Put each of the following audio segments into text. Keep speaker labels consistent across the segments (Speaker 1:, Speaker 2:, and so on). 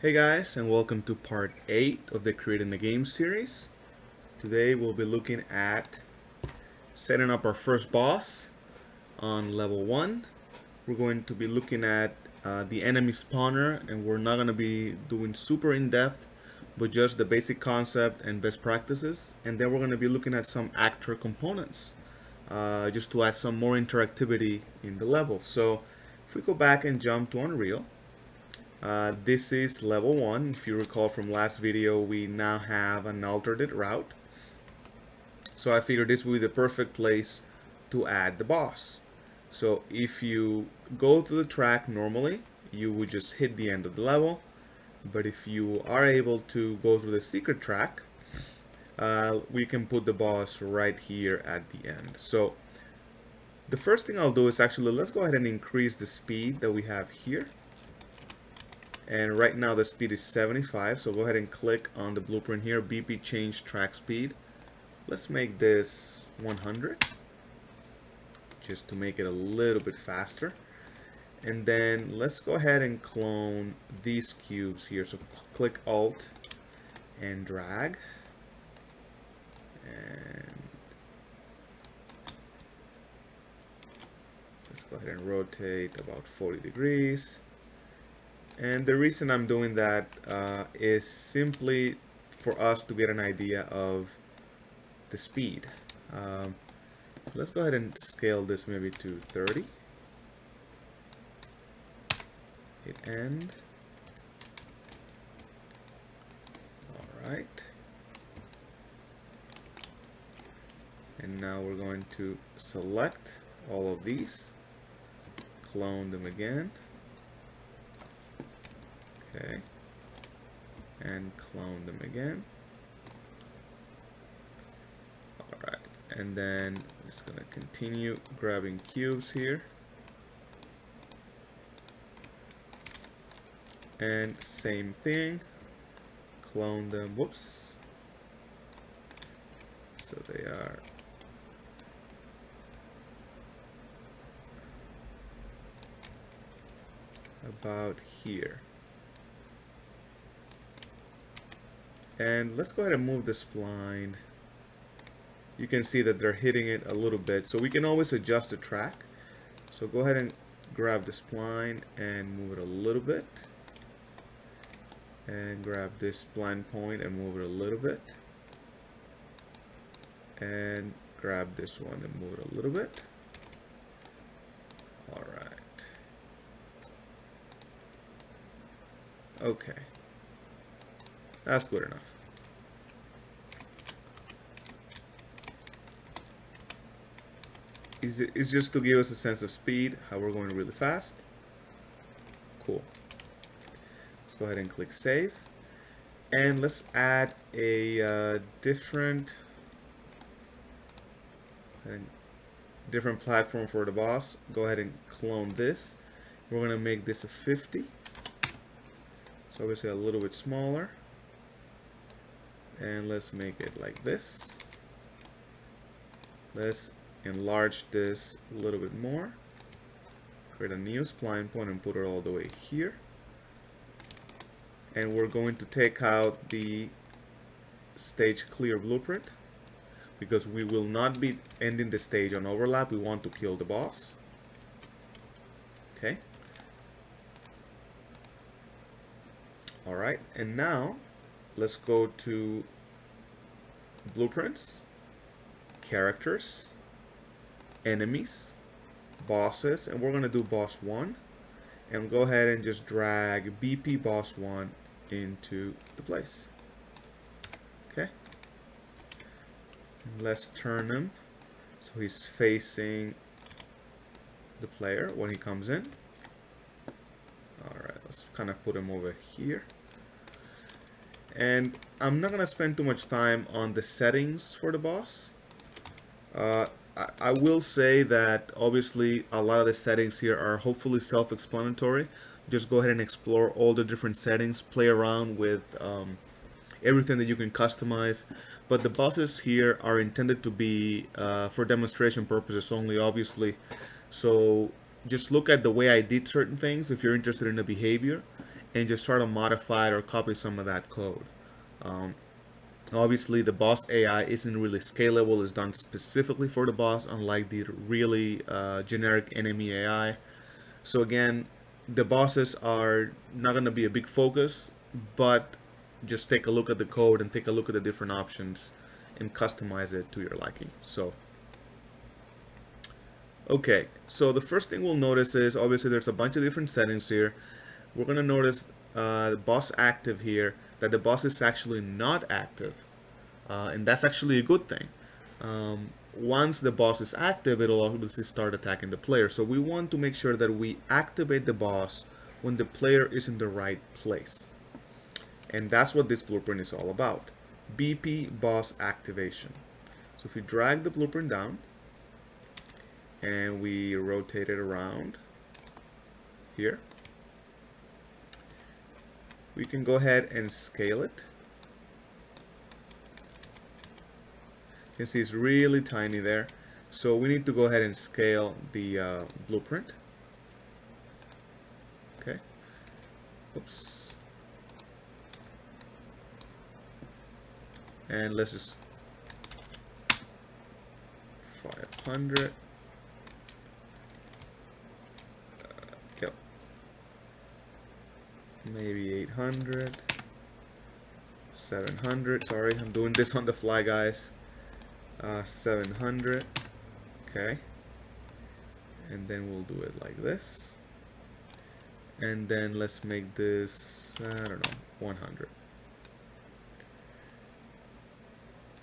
Speaker 1: Hey guys, and welcome to part 8 of the Creating the Game series. Today we'll be looking at setting up our first boss on level 1. We're going to be looking at the enemy spawner, and we're not going to be doing super in-depth, but just the basic concept and best practices. And then we're going to be looking at some actor components, just to add some more interactivity in the level. So if we go back and jump to Unreal, this is level 1. If you recall from last video, we now have an alternate route. So I figured this would be the perfect place to add the boss. So if you go to the track normally, you would just hit the end of the level. But if you are able to go through the secret track, we can put the boss right here at the end. So the first thing I'll do is actually, let's go ahead and increase the speed that we have here. And right now the speed is 75, so go ahead and click on the blueprint here, BP change track speed. Let's make this 100, just to make it a little bit faster. And then let's go ahead and clone these cubes here. So click Alt and drag. And let's go ahead and rotate about 40 degrees. And the reason I'm doing that is simply for us to get an idea of the speed. Let's go ahead and scale this maybe to 30. Hit end. Alright. And now we're going to select all of these, clone them again. Okay, and clone them again. Alright, and then it's going to continue grabbing cubes here. And same thing, clone them, whoops. So they are about here. And let's go ahead and move the spline. You can see that they're hitting it a little bit, so we can always adjust the track. So go ahead and grab the spline and move it a little bit. And grab this spline point and move it a little bit. And grab this one and move it a little bit. Alright. Okay. That's good enough. It's just to give us a sense of speed, how we're going really fast. Cool. Let's go ahead and click save. And let's add a different platform for the boss. Go ahead and clone this. We're going to make this a 50. So obviously a little bit smaller. And let's make it like this. Let's enlarge this a little bit more. Create a new spline point and put it all the way here. And we're going to take out the stage clear blueprint, because we will not be ending the stage on overlap. We want to kill the boss. Okay. Alright, and now let's go to blueprints, characters, enemies, bosses, and we're going to do boss 1. And go ahead and just drag BP boss 1 into the place. Okay. And let's turn him so he's facing the player when he comes in. Alright, let's kind of put him over here. And I'm not going to spend too much time on the settings for the boss. I will say that obviously a lot of the settings here are hopefully self-explanatory. Just go ahead and explore all the different settings, play around with everything that you can customize. But the bosses here are intended to be for demonstration purposes only, obviously. So just look at the way I did certain things if you're interested in the behavior. and just try to modify it or copy some of that code. Um, Obviously, the boss AI isn't really scalable. It's done specifically for the boss, unlike the really generic enemy AI. So again, the bosses are not going to be a big focus, but just take a look at the code and take a look at the different options and customize it to your liking. So, okay, so the first thing we'll notice is obviously there's a bunch of different settings here. We're going to notice the boss active here, that the boss is actually not active. And that's actually a good thing. Once the boss is active, it'll obviously start attacking the player. So we want to make sure that we activate the boss when the player is in the right place. And that's what this blueprint is all about. BP boss activation. So if we drag the blueprint down and we rotate it around here, we can go ahead and scale it. You can see it's really tiny there. So we need to go ahead and scale the blueprint. Okay. Oops. And let's just 500. Yep. Maybe 800. 700. Sorry, I'm doing this on the fly, guys. 700. Okay, and then we'll do it like this, and then let's make this, I don't know, 100.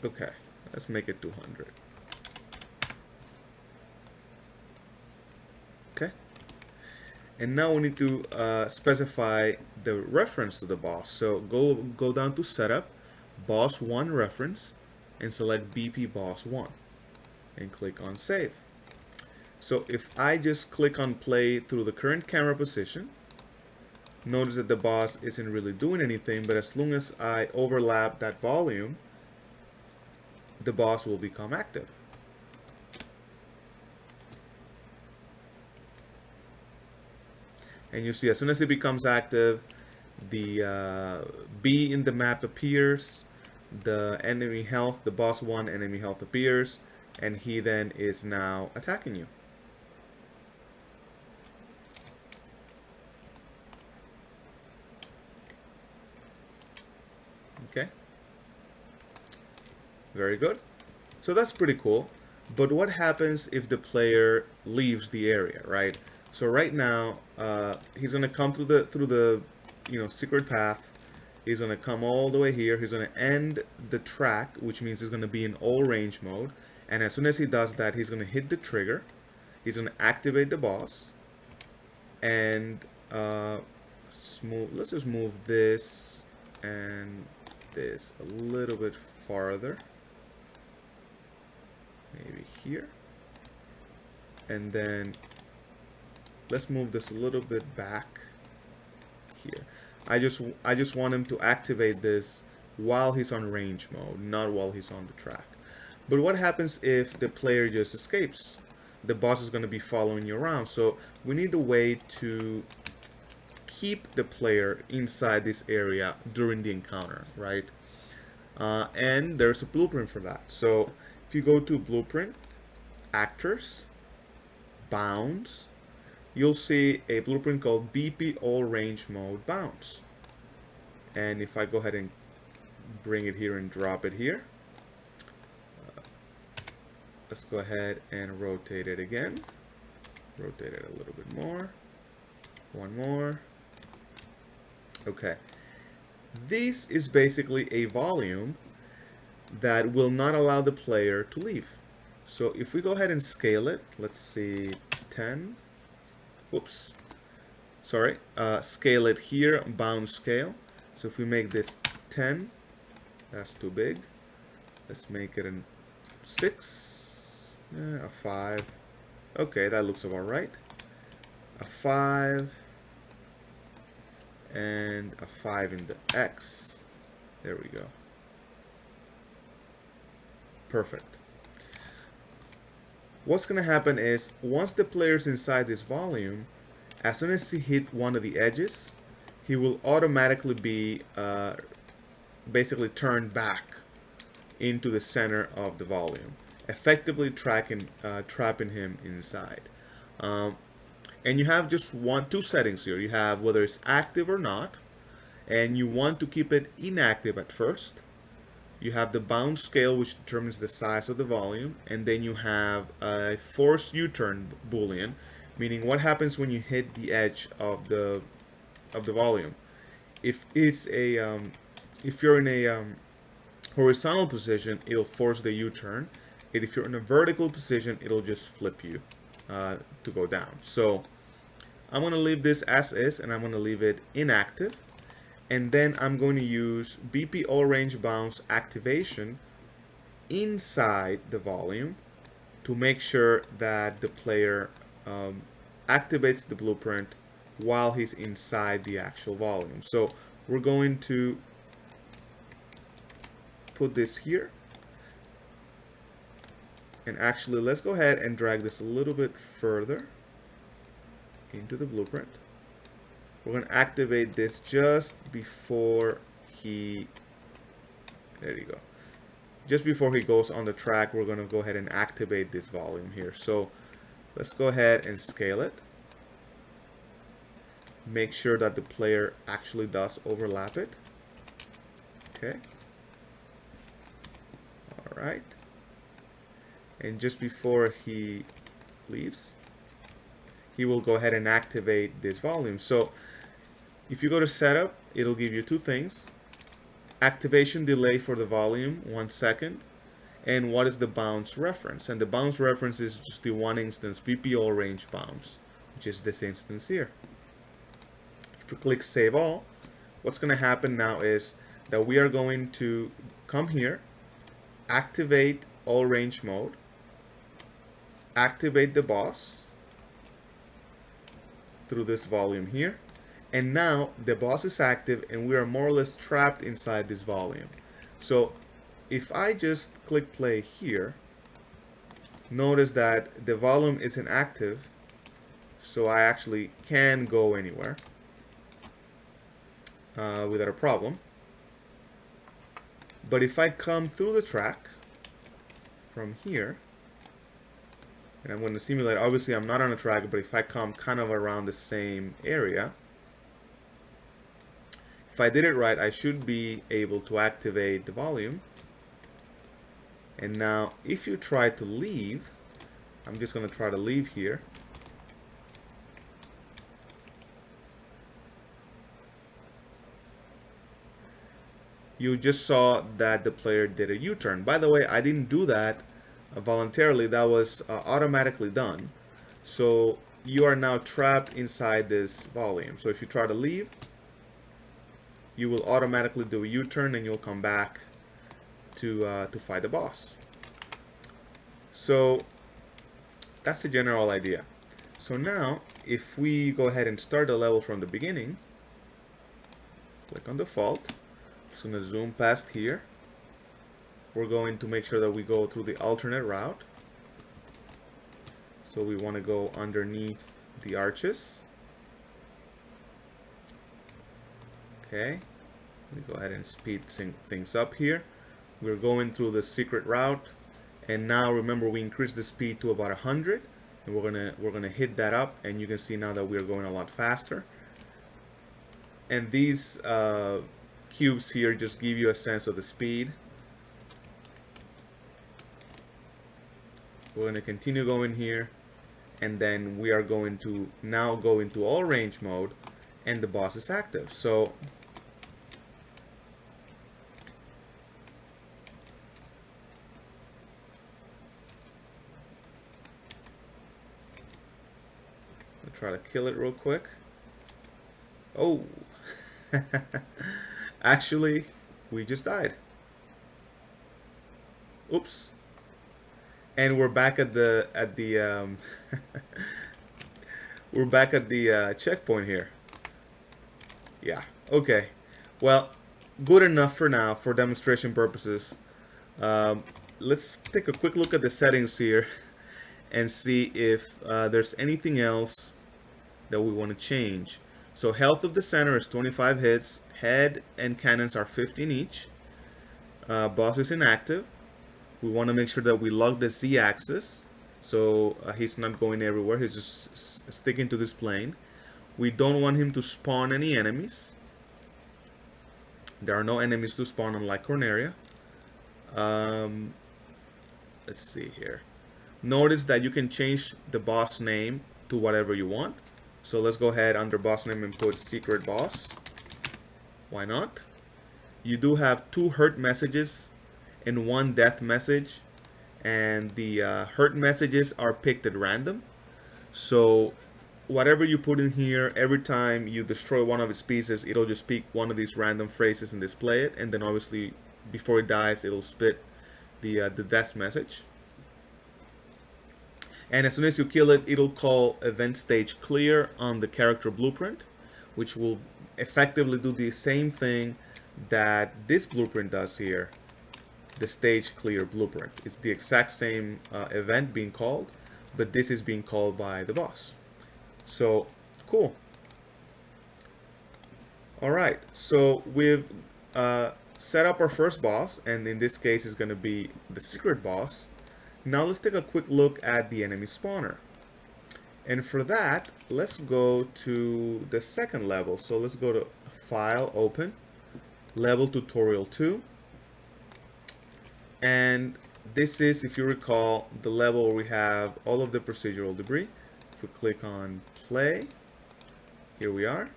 Speaker 1: Okay, let's make it 200. Okay, and now we need to specify the reference to the boss. So go down to setup, boss 1 reference, and select BP boss 1 and click on save. So if I just click on play through the current camera position, notice that the boss isn't really doing anything, but as long as I overlap that volume, the boss will become active. And you see, as soon as it becomes active, the B in the map appears, the enemy health, the boss 1 enemy health appears, and he then is now attacking you. Okay, very good. So that's pretty cool. But what happens if the player leaves the area, right? So right now, he's gonna come through the secret path. He's going to come all the way here. He's going to end the track, which means he's going to be in all range mode. And as soon as he does that, he's going to hit the trigger. He's going to activate the boss. And let's just move this and this a little bit farther. Maybe here. And then let's move this a little bit back here. I just want him to activate this while he's on range mode, not while he's on the track. But what happens if the player just escapes? The boss is going to be following you around. So we need a way to keep the player inside this area during the encounter, right? And there's a blueprint for that. So if you go to blueprint, actors, bounds, you'll see a blueprint called BP all range mode bounds. And if I go ahead and bring it here and drop it here, let's go ahead and rotate it again. Rotate it a little bit more. One more. Okay. This is basically a volume that will not allow the player to leave. So if we go ahead and scale it, let's see, 10. Whoops, sorry, scale it here, bound scale. So if we make this 10, that's too big. Let's make it a 6, a 5. Okay, that looks about right. A 5, and a 5 in the X. There we go. Perfect. What's going to happen is, once the player's inside this volume, as soon as he hit one of the edges, he will automatically be basically turned back into the center of the volume, effectively trapping him inside. Um, and you have just two settings here. You have whether it's active or not, and you want to keep it inactive at first. You have the bounce scale, which determines the size of the volume, and then you have a force U-turn boolean, meaning what happens when you hit the edge of the volume. If it's a if you're in a horizontal position, it'll force the U-turn, and if you're in a vertical position, it'll just flip you to go down. So I'm going to leave this as is, and I'm going to leave it inactive. And then I'm going to use BP all range bounce activation inside the volume to make sure that the player activates the blueprint while he's inside the actual volume. So we're going to put this here. And actually, let's go ahead and drag this a little bit further into the blueprint. We're going to activate this just before he, there you go. Just before he goes on the track, we're going to go ahead and activate this volume here. So let's go ahead and scale it. Make sure that the player actually does overlap it. Okay. All right. And just before he leaves, he will go ahead and activate this volume. So if you go to setup, it'll give you two things: activation delay for the volume, 1 second, and what is the bounce reference. And the bounce reference is just the one instance BP all range bounce, which is this instance here. If you click save all, what's going to happen now is that we are going to come here, activate all range mode, activate the boss through this volume here, and now the boss is active and we are more or less trapped inside this volume. So if I just click play here, notice that the volume isn't active, so I actually can go anywhere without a problem. But if I come through the track from here, and I'm going to simulate, obviously I'm not on a track, but if I come kind of around the same area, if I did it right, I should be able to activate the volume. And now if you try to leave, I'm just going to try to leave here. You just saw that the player did a U-turn. By the way, I didn't do that voluntarily. That was automatically done. So you are now trapped inside this volume. So if you try to leave, you will automatically do a U-turn and you'll come back to fight the boss. So that's the general idea. So now if we go ahead and start the level from the beginning, click on default. Just going to zoom past here. We're going to make sure that we go through the alternate route. So we want to go underneath the arches. Okay, we go ahead and speed things up here. We're going through the secret route, and now remember we increased the speed to about 100, and we're gonna hit that up, and you can see now that we're going a lot faster. And these cubes here just give you a sense of the speed. We're going to continue going here, and then we are going to now go into all range mode, and the boss is active. So we'll try to kill it real quick. Oh, actually, we just died. Oops. And we're back at the we're back at the checkpoint here. Yeah. Okay. Well, good enough for now for demonstration purposes. Let's take a quick look at the settings here and see if there's anything else that we want to change. So health of the center is 25 hits. Head and cannons are 15 each. Boss is inactive. We want to make sure that we lock the Z-axis. So he's not going everywhere. He's just sticking to this plane. We don't want him to spawn any enemies. There are no enemies to spawn, unlike Corneria. Let's see here. Notice that you can change the boss name to whatever you want. So let's go ahead under boss name and put secret boss. Why not? You do have 2 hurt messages and 1 death message. And the hurt messages are picked at random. So whatever you put in here, every time you destroy one of its pieces, it'll just pick one of these random phrases and display it. And then obviously, before it dies, it'll spit the death message. And as soon as you kill it, it'll call event stage clear on the character blueprint, which will effectively do the same thing that this blueprint does here, the stage clear blueprint. It's the exact same event being called, but this is being called by the boss. So, cool. Alright, so we've set up our first boss, and in this case it's going to be the secret boss. Now let's take a quick look at the enemy spawner. And for that, let's go to the second level. So let's go to File, Open, Level Tutorial 2. And this is, if you recall, the level where we have all of the procedural debris. If we click on Play, here we are.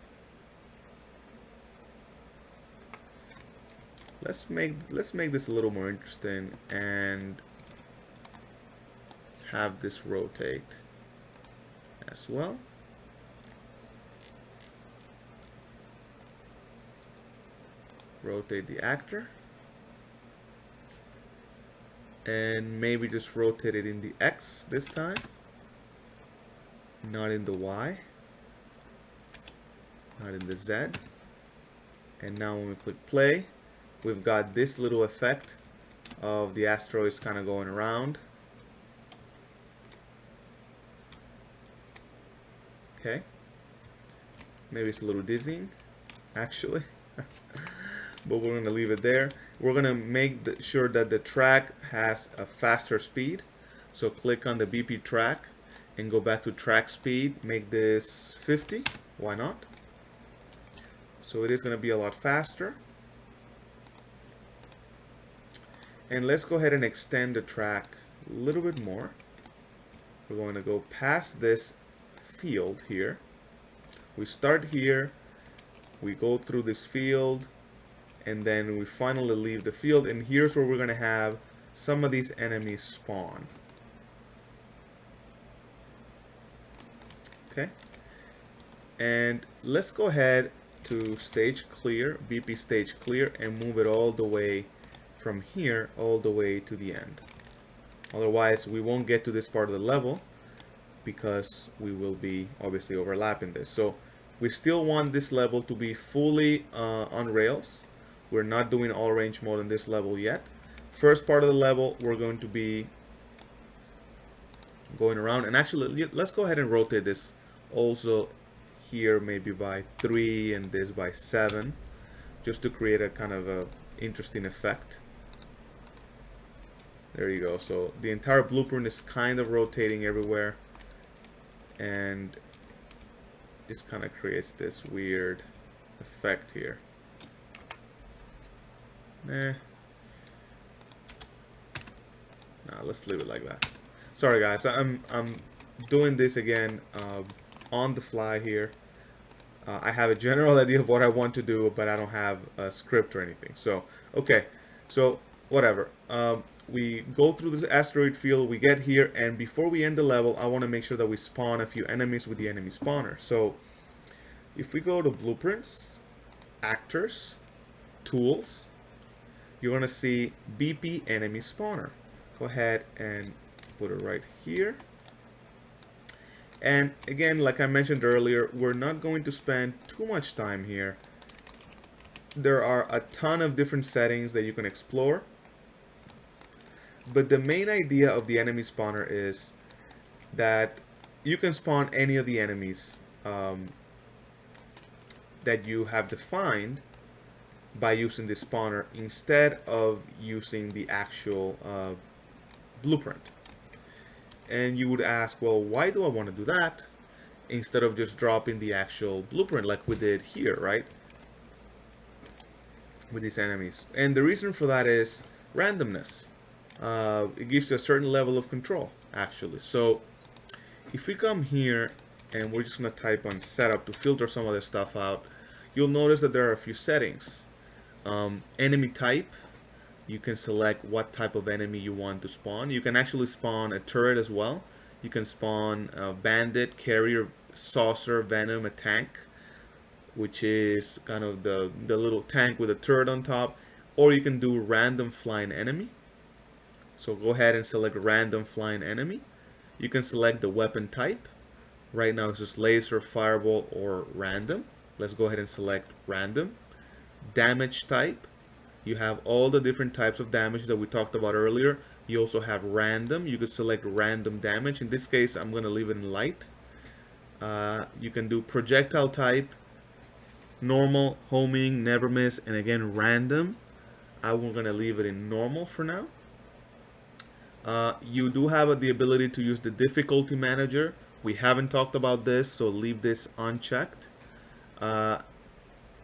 Speaker 1: Let's make this a little more interesting and have this rotate as well. Rotate the actor. And maybe just rotate it in the X this time, not in the Y, not in the Z. And now when we click play, we've got this little effect of the asteroids kind of going around. Okay, maybe it's a little dizzying actually, but we're going to leave it there. We're going to make sure that the track has a faster speed. So click on the BP track and go back to track speed. Make this 50. Why not? So it is going to be a lot faster. And let's go ahead and extend the track a little bit more. We're going to go past this field here. We start here. We go through this field. And then we finally leave the field, and here's where we're going to have some of these enemies spawn. Okay, and let's go ahead to stage clear, BP stage clear, and move it all the way from here all the way to the end. Otherwise we won't get to this part of the level because we will be obviously overlapping this. So we still want this level to be fully on rails. We're not doing all range mode in this level yet. First part of the level, we're going to be going around. And actually, let's go ahead and rotate this also here maybe by 3 and this by 7. Just to create a kind of a interesting effect. There you go. So the entire blueprint is kind of rotating everywhere. And this kind of creates this weird effect here. Nah, let's leave it like that. Sorry guys, I'm doing this again on the fly here. I have a general idea of what I want to do, but I don't have a script or anything. So okay, so whatever. We go through this asteroid field, we get here, and before we end the level, I want to make sure that we spawn a few enemies with the enemy spawner. So if we go to blueprints, actors, tools, you're going to see BP enemy spawner. Go ahead and put it right here. And again, like I mentioned earlier, we're not going to spend too much time here. There are a ton of different settings that you can explore. But the main idea of the enemy spawner is that you can spawn any of the enemies that you have defined by using the spawner instead of using the actual blueprint. And you would ask, well, why do I want to do that instead of just dropping the actual blueprint like we did here, right? With these enemies. And the reason for that is randomness. It gives you a certain level of control, actually. So if we come here and we're just going to type on setup to filter some of this stuff out, you'll notice that there are a few settings. Enemy type, you can select what type of enemy you want to spawn. You can actually spawn a turret as well. You can spawn a bandit, carrier, saucer, venom, a tank, which is kind of the little tank with a turret on top. Or you can do random flying enemy. So go ahead and select random flying enemy. You can select the weapon type. Right now it's just laser, fireball, or random. Let's go ahead and select random. Damage type. You have all the different types of damage that we talked about earlier. You also have random. You could select random damage. In this case, I'm going to leave it in light. You can do projectile type, normal, homing, never miss, and again random. I'm going to leave it in normal for now. You do have the ability to use the difficulty manager. We haven't talked about this, so leave this unchecked.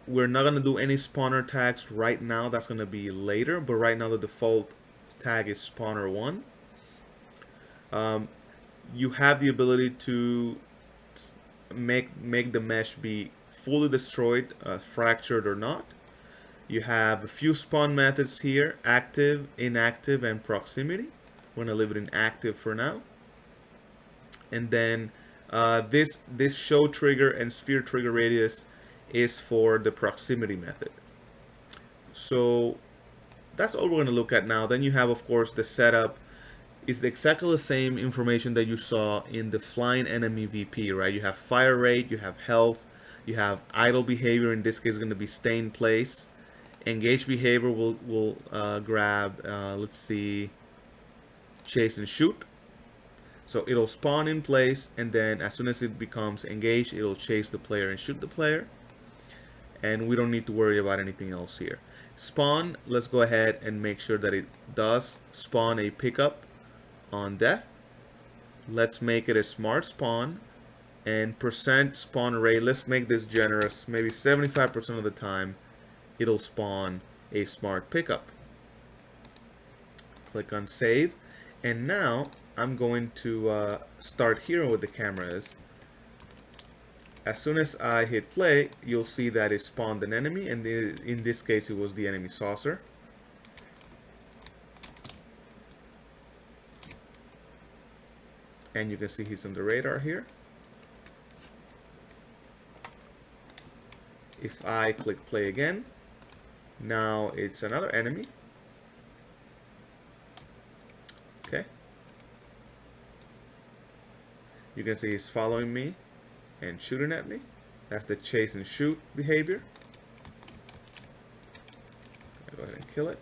Speaker 1: We're not going to do any spawner tags right now. That's going to be later, but right now the default tag is spawner 1. You have the ability to make the mesh be fully destroyed, fractured or not. You have a few spawn methods here: active, inactive, and proximity. We're going to leave it in active for now. And then this show trigger and sphere trigger radius is for the proximity method. So that's all we're going to look at now. Then you have, of course, the setup is exactly the same information that you saw in the flying enemy VP, right? You have fire rate, you have health, you have idle behavior. In this case, is going to be stay in place. Engage behavior will grab, let's see, chase and shoot. So it'll spawn in place, and then as soon as it becomes engaged, it'll chase the player and shoot the player. And we don't need to worry about anything else here. Spawn, let's go ahead and make sure that it does spawn a pickup on death. Let's make it a smart spawn. And percent spawn rate, let's make this generous. Maybe 75% of the time, it'll spawn a smart pickup. Click on save. And now I'm going to start here where the camera is. As soon as I hit play, you'll see that it spawned an enemy, and in this case it was the enemy saucer. And you can see he's on the radar here. If I click play again, now it's another enemy. Okay. You can see he's following me and shooting at me. That's the chase and shoot behavior. I'll go ahead and kill it.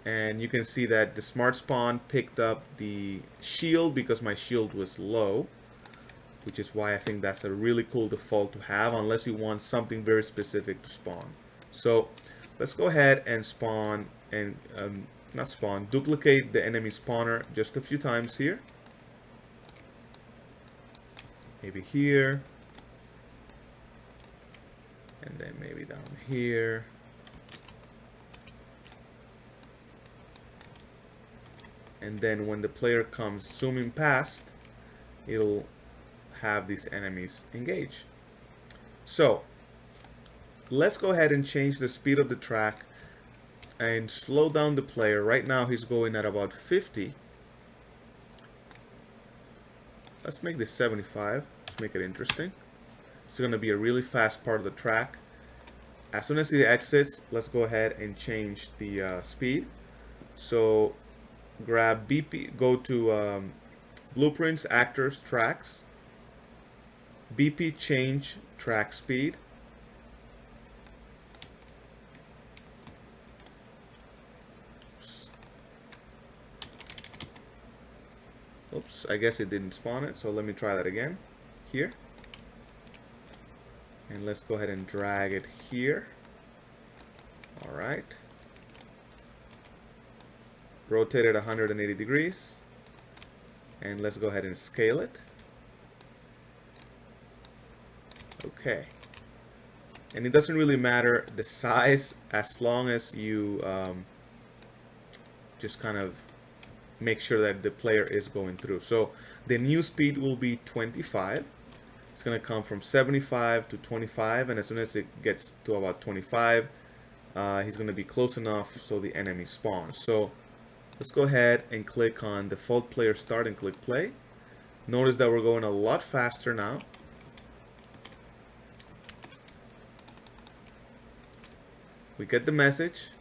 Speaker 1: And you can see that the smart spawn picked up the shield because my shield was low, which is why I think that's a really cool default to have, unless you want something very specific to spawn. So let's go ahead and spawn, and not spawn, duplicate the enemy spawner just a few times here. Maybe here. And then maybe down here. And then when the player comes zooming past, it'll have these enemies engage. So let's go ahead and change the speed of the track and slow down the player. Right now he's going at about 50. Let's make this 75. Let's make it interesting. It's going to be a really fast part of the track. As soon as he exits, let's go ahead and change the speed. So grab BP, go to blueprints, actors, tracks, BP, change track speed. Oops, I guess it didn't spawn it, so let me try that again here. And And let's go ahead and drag it here. All right. Rotate it 180 degrees. And let's go ahead and scale it. Okay. And it doesn't really matter the size as long as you just kind of make sure that the player is going through. So the new speed will be 25. It's going to come from 75 to 25, and as soon as it gets to about 25, he's going to be close enough so the enemy spawns. So let's go ahead and click on default player start and click play. Notice that we're going a lot faster now. We get the message.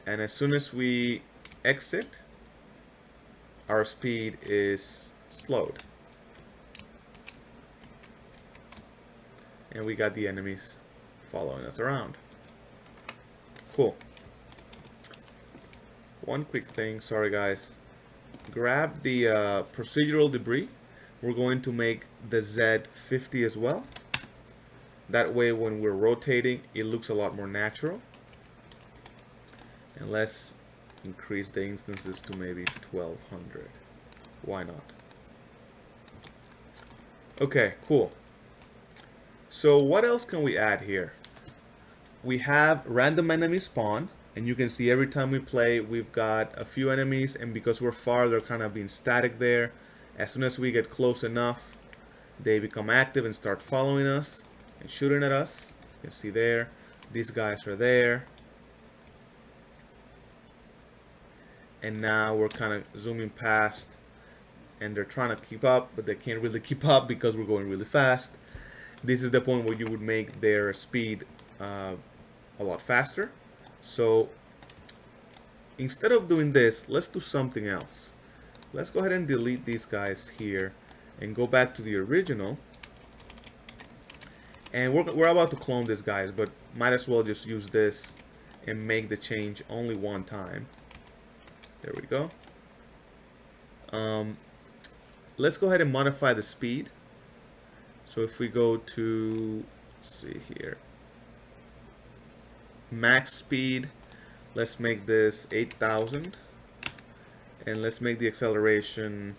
Speaker 1: And as soon as we exit, our speed is slowed. And we got the enemies following us around. Cool. One quick thing, sorry guys. Grab the procedural debris. We're going to make the Z 50 as well. That way when we're rotating, it looks a lot more natural. And let's increase the instances to maybe 1200. Why not? Okay, cool. So what else can we add here? We have random enemy spawn, and you can see every time we play, we've got a few enemies, and because we're far, they're kind of being static there. As soon as we get close enough, they become active and start following us and shooting at us. You can see there, these guys are there. And now we're kind of zooming past, and they're trying to keep up, but they can't really keep up because we're going really fast. This is the point where you would make their speed a lot faster. So instead of doing this, let's do something else. Let's go ahead and delete these guys here and go back to the original. And we're about to clone these guys, but might as well just use this and make the change only one time. There we go. Let's go ahead and modify the speed. So if we go to, let's see here, max speed, let's make this 8,000. And let's make the acceleration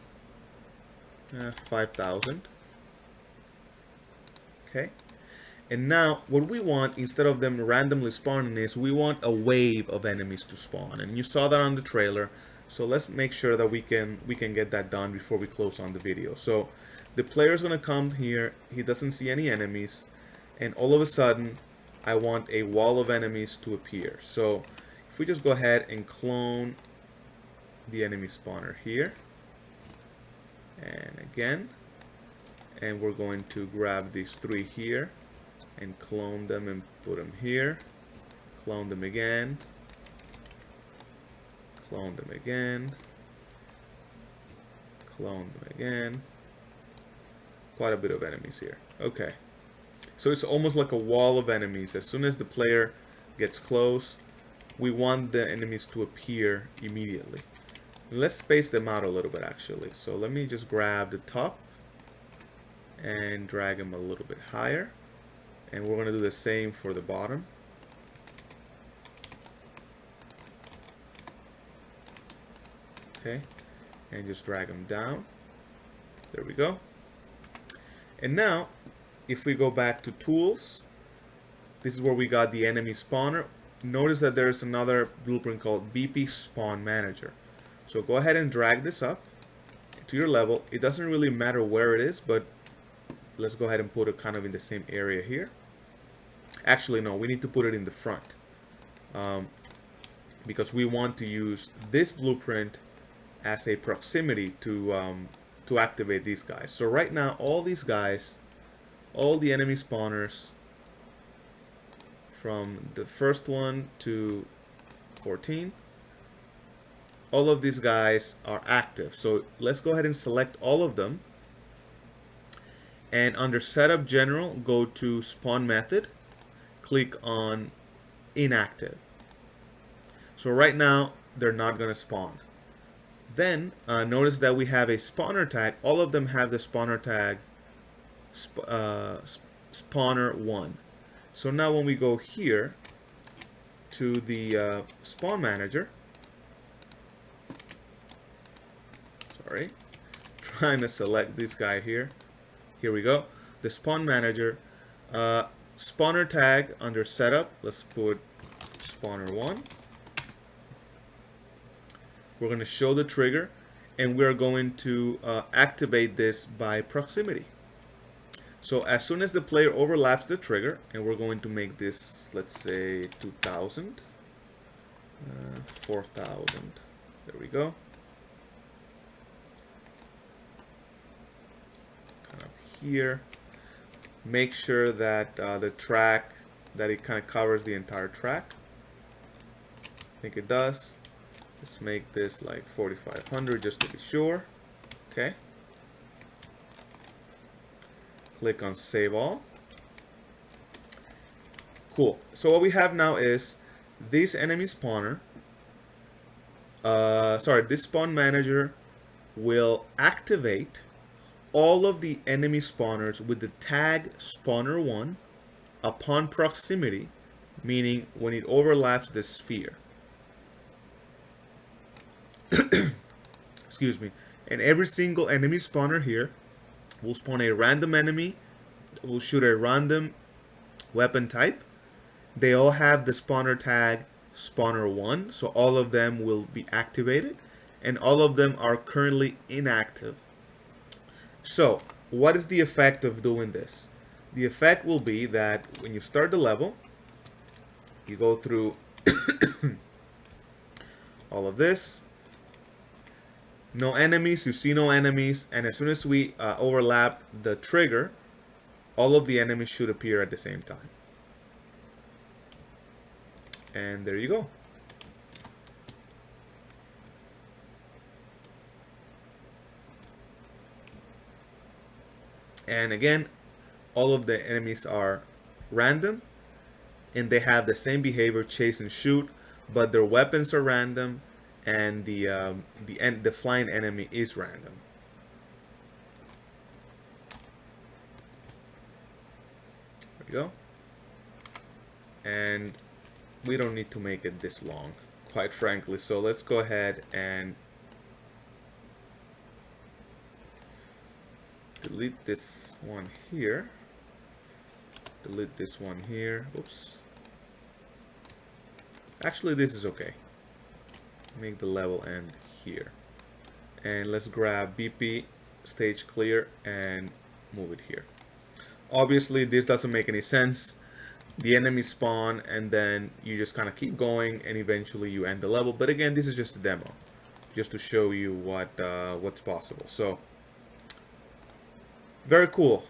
Speaker 1: 5,000. Okay. And now what we want, instead of them randomly spawning, is we want a wave of enemies to spawn. And you saw that on the trailer. So let's make sure that we can get that done before we close on the video. So the player is going to come here. He doesn't see any enemies. And all of a sudden, I want a wall of enemies to appear. So if we just go ahead and clone the enemy spawner here. And again. And we're going to grab these three here and clone them and put them here. Clone them again. Clone them again. Clone them again. Quite a bit of enemies here. Okay. So it's almost like a wall of enemies. As soon as the player gets close, we want the enemies to appear immediately. Let's space them out a little bit actually. So let me just grab the top and drag them a little bit higher. And we're going to do the same for the bottom. Okay, and just drag them down. There we go. And now, if we go back to tools, this is where we got the enemy spawner. Notice that there's another blueprint called BP Spawn Manager. So go ahead and drag this up to your level. It doesn't really matter where it is, but let's go ahead and put it kind of in the same area here. Actually, no, we need to put it in the front because we want to use this blueprint as a proximity to activate these guys. So right now, all these guys, all the enemy spawners from the first one to 14, all of these guys are active. So let's go ahead and select all of them. And under Setup General, go to Spawn Method. Click on Inactive. So right now, they're not going to spawn. Then, notice that we have a spawner tag. All of them have the spawner tag spawner 1. So now when we go here to the spawn manager, sorry, trying to select this guy here. Here we go. The spawn manager, spawner tag under setup. Let's put spawner 1. We're going to show the trigger, and we're going to activate this by proximity. So as soon as the player overlaps the trigger, and we're going to make this, let's say 2000, 4000. There we go. Kind of here. Make sure that the track, that it kind of covers the entire track. I think it does. Let's make this like 4500 just to be sure. Okay. Click on Save All. Cool. So what we have now is this enemy spawner. This spawn manager will activate all of the enemy spawners with the tag spawner 1 upon proximity, meaning when it overlaps the sphere. Excuse me. And every single enemy spawner here will spawn a random enemy, will shoot a random weapon type. They all have the spawner tag spawner 1, so all of them will be activated, and all of them are currently inactive. So what is the effect of doing this? The effect will be that when you start the level, you go through all of this. No enemies, you see no enemies, and as soon as we overlap the trigger, all of the enemies should appear at the same time. And there you go. And again, all of the enemies are random, and they have the same behavior, chase and shoot, but their weapons are random, and the flying enemy is random. There we go. And we don't need to make it this long, quite frankly. So let's go ahead and delete this one here. Delete this one here. Oops. Actually, this is okay. Make the level end here. And let's grab BP, stage clear, and move it here. Obviously, this doesn't make any sense. The enemies spawn, and then you just kind of keep going, and eventually you end the level. But again, this is just a demo, just to show you what's possible. So, very cool.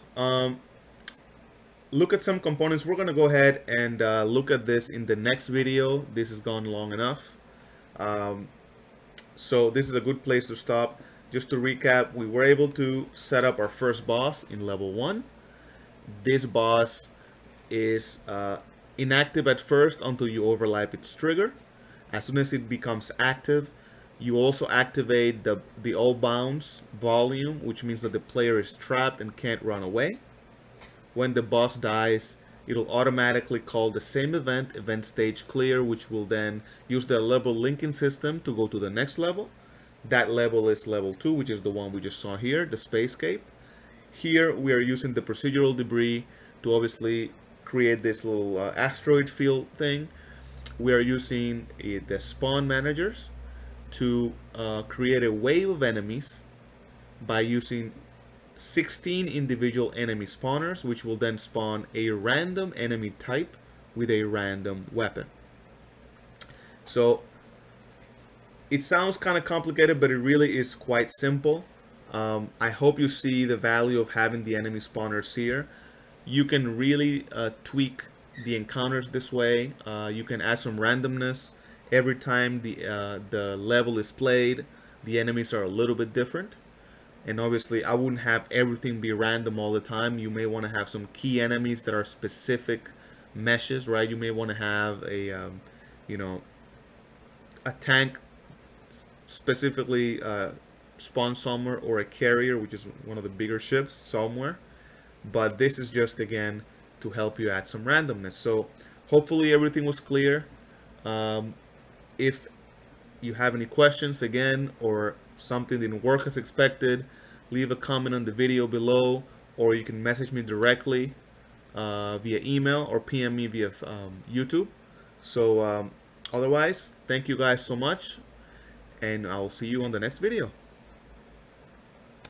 Speaker 1: Look at some components. We're gonna go ahead and look at this in the next video. This has gone long enough. So this is a good place to stop. Just to recap, we were able to set up our first boss in level 1. This boss is inactive at first until you overlap its trigger. As soon as it becomes active, you also activate the all bounds volume, which means that the player is trapped and can't run away. When the boss dies, it'll automatically call the same event, event stage clear, which will then use the level linking system to go to the next level. That level is level 2, which is the one we just saw here, the spacescape. Here we are using the procedural debris to obviously create this little asteroid field thing. We are using the spawn managers to create a wave of enemies by using 16 individual enemy spawners, which will then spawn a random enemy type with a random weapon. So it sounds kind of complicated, but it really is quite simple. I hope you see the value of having the enemy spawners here. You can really tweak the encounters this way. You can add some randomness. Every time the level is played, the enemies are a little bit different. And obviously, I wouldn't have everything be random all the time. You may want to have some key enemies that are specific meshes, right? You may want to have a, a tank specifically spawn somewhere, or a carrier, which is one of the bigger ships, somewhere. but this is just again to help you add some randomness. So hopefully everything was clear. If you have any questions again, or something didn't work as expected, leave a comment on the video below, or you can message me directly via email or PM me via YouTube. So otherwise, thank you guys so much, and I'll see you on the next video.